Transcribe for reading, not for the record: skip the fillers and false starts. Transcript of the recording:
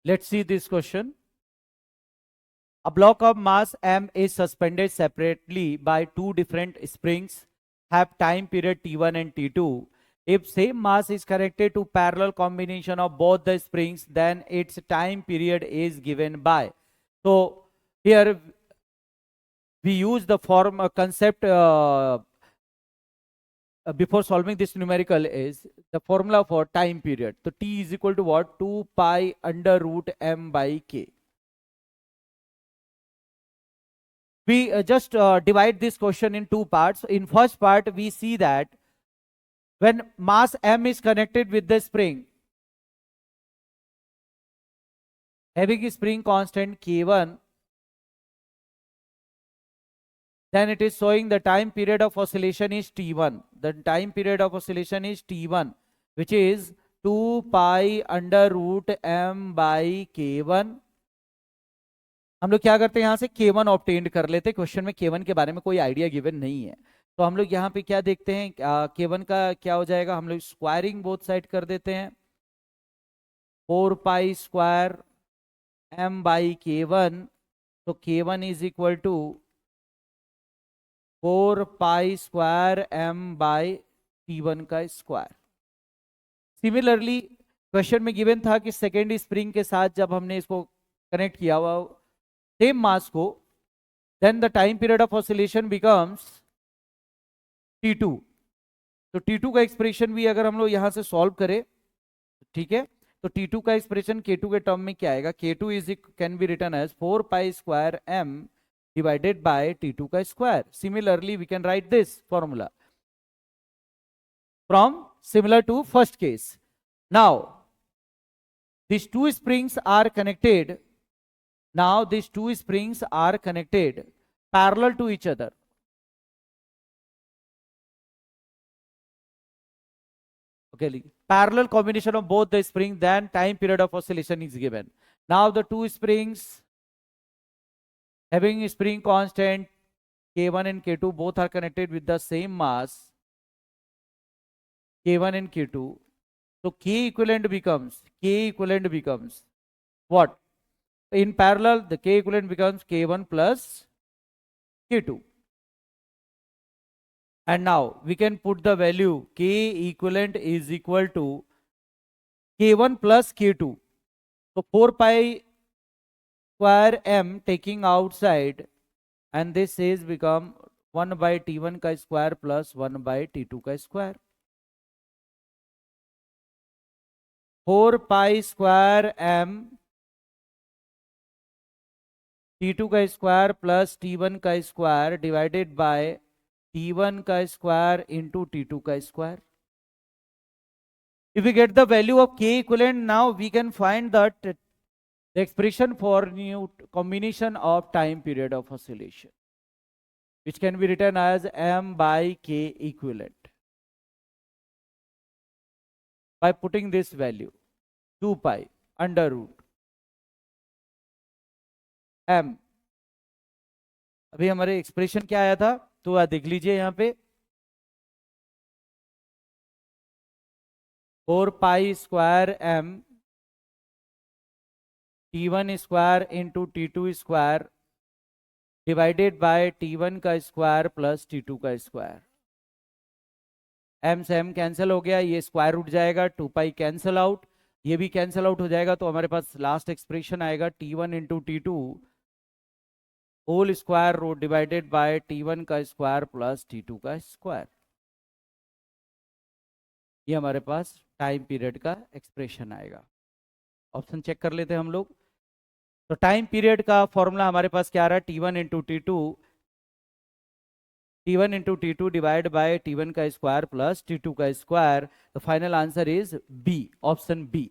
Let's see this question. A block of mass m is suspended separately by two different springs, have time period t1 and t2. If same mass is connected to parallel combination of both the springs, then its time period is given by. So here we use the form concept before solving this numerical is the formula for time period. So t is equal to what? 2 pi under root m by k. We just divide this question in two parts. In first part, we see that when mass m is connected with the spring, having a spring constant k1, then it is showing the time period of oscillation is t1. The time period of oscillation is t1, which is 2 pi under root m by k1. हम लोग क्या करते हैं, यहां से k1 obtained कर लेते हैं. क्वेश्चन में k1 के बारे में कोई आइडिया गिवन नहीं है, तो हम लोग यहाँ पे क्या देखते हैं, k1 का क्या हो जाएगा, हम लोग स्क्वायरिंग बोथ साइड कर देते हैं. 4 pi square m by k1, तो k1 is equal to 4 pi square m by t1 का स्क्वायर. सिमिलरली क्वेश्चन में गिवन था कि सेकेंड स्प्रिंग के साथ जब हमने इसको कनेक्ट किया हुआ सेम मास को, then the time period of oscillation becomes t2. तो t2 का एक्सप्रेशन भी अगर हम लोग यहां से सॉल्व करें, ठीक है, तो t2 का एक्सप्रेशन k2 के टर्म में क्या आएगा, k2 is can be written as 4 pi square m divided by t2 का square. Similarly we can write this formula from similar to first case. Now these two springs are connected. Now these two springs are connected parallel to each other. Okay, parallel combination of both the springs, then time period of oscillation is given. Now the two springs having spring constant k1 and k2 both are connected with the same mass k1 and k2. So k equivalent becomes what? In parallel, the k equivalent becomes k1 plus k2. And now we can put the value k equivalent is equal to k1 plus k2. So 4 pi square m taking outside, and this is become 1 by t1 का square plus 1 by t2 का square. 4 pi square m t2 का square plus t1 का square divided by t1 का square into t2 का square. If we get the value of k equivalent, now we can find that the expression for new combination of time period of oscillation, which can be written as m by k equivalent by putting this value 2 pi under root m. अभी हमारे expression क्या आया था, तो आप देख लीजिए यहाँ पे 4 pi square m t1 square into t2 square divided by t1 का स्क्वायर प्लस t2 का स्क्वायर. m से m कैंसिल हो गया, ये स्क्वायर रूट जाएगा, 2 पाई कैंसिल आउट, ये भी कैंसिल आउट हो जाएगा, तो हमारे पास लास्ट एक्सप्रेशन आएगा t1 into t2 whole square root divided by t1 का स्क्वायर प्लस t2 का स्क्वायर. ये हमारे पास टाइम पीरियड का एक्सप्रेशन आएगा. ऑप्शन चेक कर लेते हैं हम लोग. तो टाइम पीरियड का फॉर्मूला हमारे पास क्या आ रहा है, t1 into t2 divide by t1 का स्क्वायर प्लस t2 का square. The final answer is B, option B.